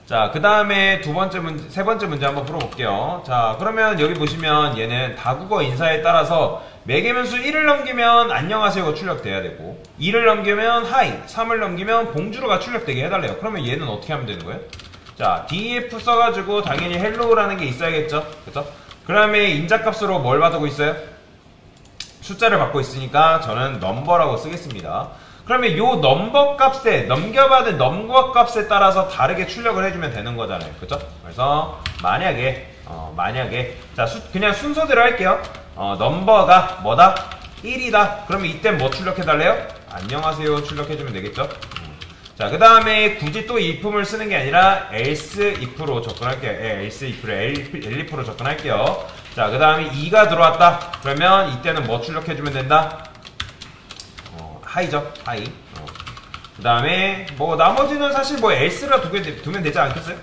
자, 그 다음에 세 번째 문제 한번 풀어볼게요. 자, 그러면 여기 보시면 얘는 다국어 인사에 따라서 매개변수 1을 넘기면 안녕하세요가 출력돼야 되고 2를 넘기면 하이, 3을 넘기면 봉주르가 출력되게 해달래요. 그러면 얘는 어떻게 하면 되는 거예요? 자, def 써가지고 당연히 hello라는 게 있어야겠죠? 그쵸? 그 다음에 인자값으로 뭘 받고 있어요? 숫자를 받고 있으니까 저는 넘버라고 쓰겠습니다. 그러면 요 넘버 값에, 넘겨받은 넘버 값에 따라서 다르게 출력을 해주면 되는 거잖아요. 그쵸? 그래서 만약에 자, 그냥 순서대로 할게요. 넘버가 뭐다? 1이다. 그러면 이때 뭐 출력해달래요? 안녕하세요 출력해주면 되겠죠? 자, 그 다음에 굳이 또 if을 쓰는 게 아니라 else if로 접근할게요. else if로 elif로 접근할게요. 자, 그 다음에 2가 들어왔다. 그러면 이때는 뭐 출력해주면 된다? 하이죠. 하이. 그 다음에 뭐 나머지는 사실 뭐 else라 두면 되지 않겠어요?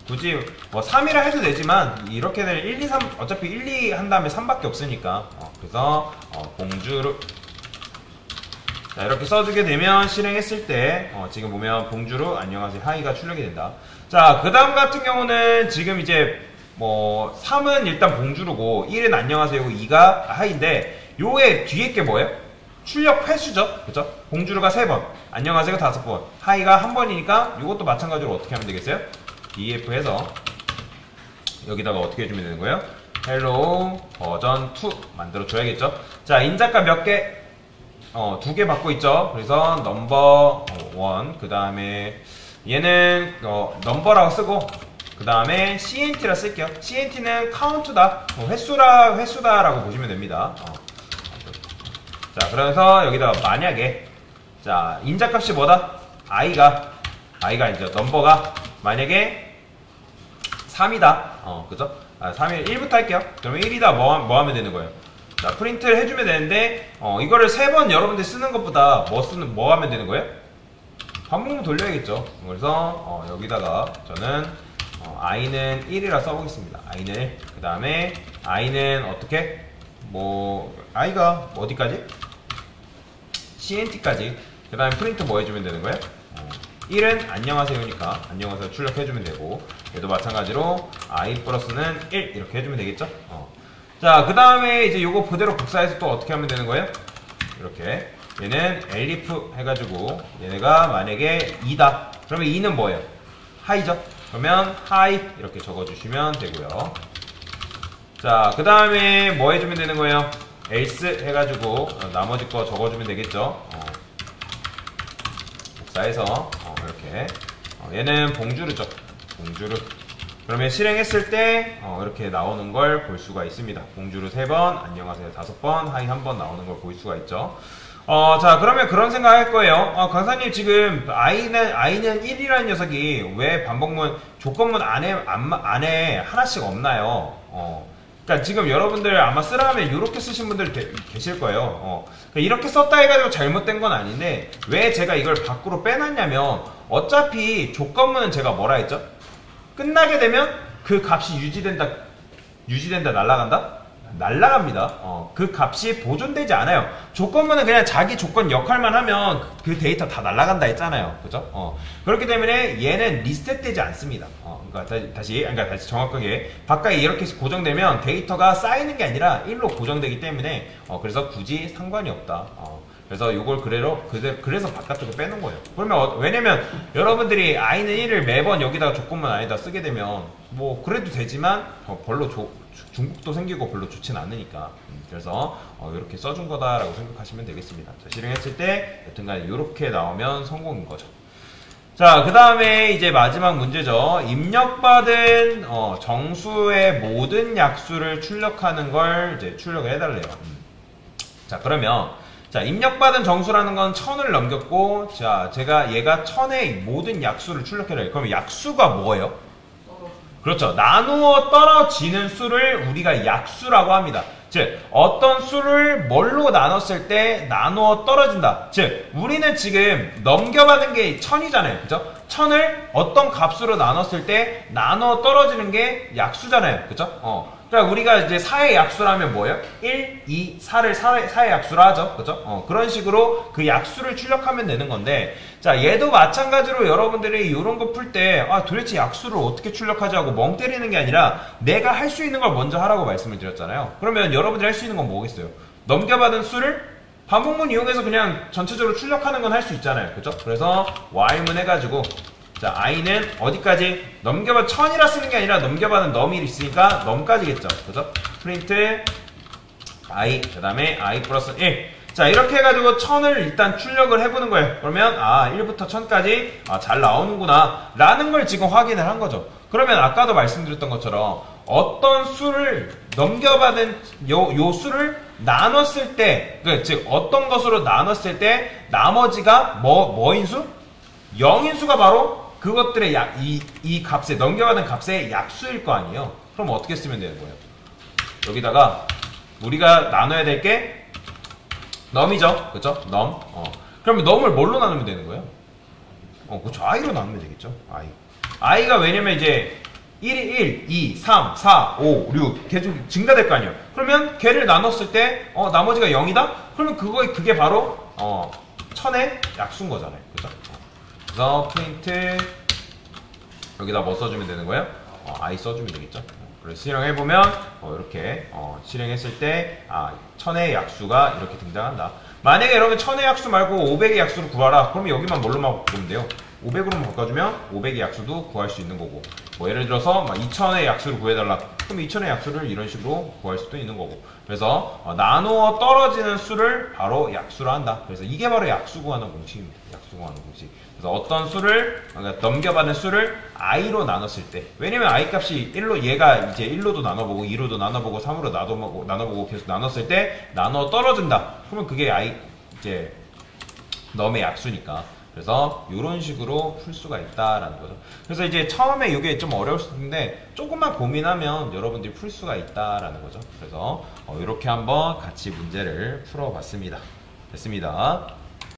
굳이 뭐 3이라 해도 되지만 이렇게는 1, 2, 3 어차피 1, 2 한 다음에 3밖에 없으니까 그래서 봉주르 자, 이렇게 써주게 되면 실행했을 때 지금 보면 봉주르 안녕하세요 하이가 출력이 된다. 자, 그 다음 같은 경우는 지금 이제 뭐 3은 일단 봉주르고 1은 안녕하세요고 2가 하이인데 요에 뒤에 게 뭐예요? 출력 횟수죠. 그쵸? 봉주르가 3번, 안녕하세요가 5번, 하이가 1번이니까 이것도 마찬가지로 어떻게 하면 되겠어요? def 해서 여기다가 어떻게 해주면 되는 거예요? hello 버전 2 만들어 줘야겠죠? 자, 인자값 몇 개? 2개 받고 있죠? 그래서 넘버 1, 그 다음에 얘는 넘버라고 쓰고 그 다음에 cnt라 쓸게요. cnt는 카운트다, 횟수다라고 보시면 됩니다. 자, 그래서 여기다가 만약에 자, 인자값이 뭐다? i가 아니죠. 넘버가 만약에 3이다. 그죠? 3이 1부터 할게요. 그러면 1이다 뭐 하면 되는 거예요? 자, 프린트를 해주면 되는데 이거를 3번 여러분들 쓰는 것보다 뭐 하면 되는 거예요? 반복문 돌려야겠죠. 그래서 여기다가 저는 i는 1이라 써보겠습니다. i는 1. 그 다음에 i는 어떻게? i가 어디까지? cnt까지. 그 다음에 프린트 뭐 해주면 되는 거예요? 1은 안녕하세요니까 안녕하세요 출력해주면 되고 얘도 마찬가지로 i 플러스는 1 이렇게 해주면 되겠죠? 자, 그 다음에 이제 요거 그대로 복사해서 또 어떻게 하면 되는 거예요? 이렇게 얘는 elif 해가지고 얘네가 만약에 2다. 그러면 2는 뭐예요? 하이죠? 그러면 하이 이렇게 적어주시면 되고요. 자, 그 다음에 뭐 해주면 되는 거예요? else 해가지고 나머지 거 적어주면 되겠죠? 복사해서 이렇게 얘는 봉주르죠. 봉주르. 그러면 실행했을 때 이렇게 나오는 걸 볼 수가 있습니다. 봉주르 3번, 안녕하세요 5번, 하이 1번 나오는 걸 볼 수가 있죠. 자, 그러면 그런 생각 할 거예요. 강사님 지금 i는 1이라는 녀석이 왜 반복문 조건문 안에 하나씩 없나요? 그러니까 지금 여러분들 아마 쓰라 하면 이렇게 쓰신 분들 계실 거예요. 그러니까 이렇게 썼다 해가지고 잘못된 건 아닌데 왜 제가 이걸 밖으로 빼놨냐면 어차피 조건문은 제가 뭐라 했죠? 끝나게 되면 그 값이 유지된다 날아간다? 날아갑니다. 그 값이 보존되지 않아요. 조건문은 그냥 자기 조건 역할만 하면 그 데이터 다 날아간다 했잖아요. 그죠? 그렇기 때문에 얘는 리셋되지 않습니다. 그러니까 다시 정확하게 바깥에 이렇게 고정되면 데이터가 쌓이는 게 아니라 1로 고정되기 때문에 그래서 굳이 상관이 없다. 그래서 이걸 그래서 바깥쪽에 빼놓은 거예요. 그러면 왜냐면 여러분들이 i는 1을 매번 여기다가 조건문 안에다 쓰게 되면 뭐 그래도 되지만 별로 중국도 생기고 별로 좋진 않으니까 그래서 이렇게 써준 거다라고 생각하시면 되겠습니다. 자, 실행했을 때 여튼간 이렇게 나오면 성공인 거죠. 자, 그 다음에 이제 마지막 문제죠. 입력받은 정수의 모든 약수를 출력하는 걸 이제 출력을 해달래요. 자, 그러면 자, 입력받은 정수라는 건 1000을 넘겼고 자, 얘가 1000의 모든 약수를 출력해달래요. 그럼 약수가 뭐예요? 그렇죠. 나누어 떨어지는 수를 우리가 약수라고 합니다. 즉 어떤 수를 뭘로 나눴을 때 나누어 떨어진다. 즉 우리는 지금 넘겨받은 게 1000이잖아요. 그죠? 1000을 어떤 값으로 나눴을 때 나누어 떨어지는 게 약수잖아요. 그죠? 그러니까 우리가 이제 4의 약수라면 뭐예요? 1, 2, 4의 약수라 하죠. 그죠? 그런 식으로 그 약수를 출력하면 되는 건데 자, 얘도 마찬가지로 여러분들이 이런 거 풀 때, 아, 도대체 약수를 어떻게 출력하지 하고 멍 때리는 게 아니라 내가 할 수 있는 걸 먼저 하라고 말씀을 드렸잖아요. 그러면 여러분들이 할 수 있는 건 뭐겠어요? 넘겨받은 수를 반복문 이용해서 그냥 전체적으로 출력하는 건 할 수 있잖아요. 그죠? 그래서 while문 해가지고, 자, i는 어디까지? 넘겨받, 1000이라 쓰는 게 아니라 넘겨받은 num이 있으니까 num까지겠죠. 그죠? 프린트 i, 그 다음에 i 플러스 1. 자, 이렇게 해가지고 1000을 일단 출력을 해보는 거예요. 그러면, 아, 1부터 1000까지, 아, 잘 나오는구나. 라는 걸 지금 확인을 한 거죠. 그러면 아까도 말씀드렸던 것처럼, 어떤 수를 넘겨받은 요 수를 나눴을 때, 즉, 어떤 것으로 나눴을 때, 나머지가 뭐인 수? 0인 수가 바로 그것들의 이 값에, 넘겨받은 값의 약수일 거 아니에요. 그럼 어떻게 쓰면 되는 거예요? 여기다가, 우리가 나눠야 될 게, num이죠. 그쵸? num. 그러면 num을 뭘로 나누면 되는 거예요? 그쵸. i로 나누면 되겠죠. i가 왜냐면 이제 1이 1, 2, 3, 4, 5, 6 계속 증가될 거 아니에요. 그러면 걔를 나눴을 때 나머지가 0이다? 그러면 그게 바로 1000의 약수인 거잖아요. 그죠? 그래서 프린트 여기다 뭐 써주면 되는 거예요? i 써주면 되겠죠. 그래서 실행해보면 이렇게 실행했을 때 1000의 약수가 이렇게 등장한다. 만약에 여러분 1000의 약수 말고 500의 약수를 구하라. 그러면 여기만 뭘로만 바꾸면 돼요? 500으로만 바꿔주면 500의 약수도 구할 수 있는 거고, 뭐 예를 들어서 2000의 약수를 구해달라. 그럼 2000의 약수를 이런 식으로 구할 수도 있는 거고. 그래서 나누어 떨어지는 수를 바로 약수로 한다. 그래서 이게 바로 약수 구하는 공식입니다. 약수 구하는 공식. 그래서 어떤 수를, 그러니까 넘겨받은 수를 i로 나눴을 때, 왜냐면 i 값이 1로, 얘가 이제 1로도 나눠보고 2로도 나눠보고 3으로 나눠보고 계속 나눴을 때 나누어 떨어진다. 그러면 그게 이제 num의 약수니까. 그래서 이런 식으로 풀 수가 있다라는 거죠. 그래서 이제 처음에 이게 좀 어려울 수 있는데 조금만 고민하면 여러분들이 풀 수가 있다라는 거죠. 그래서 이렇게 한번 같이 문제를 풀어봤습니다. 됐습니다.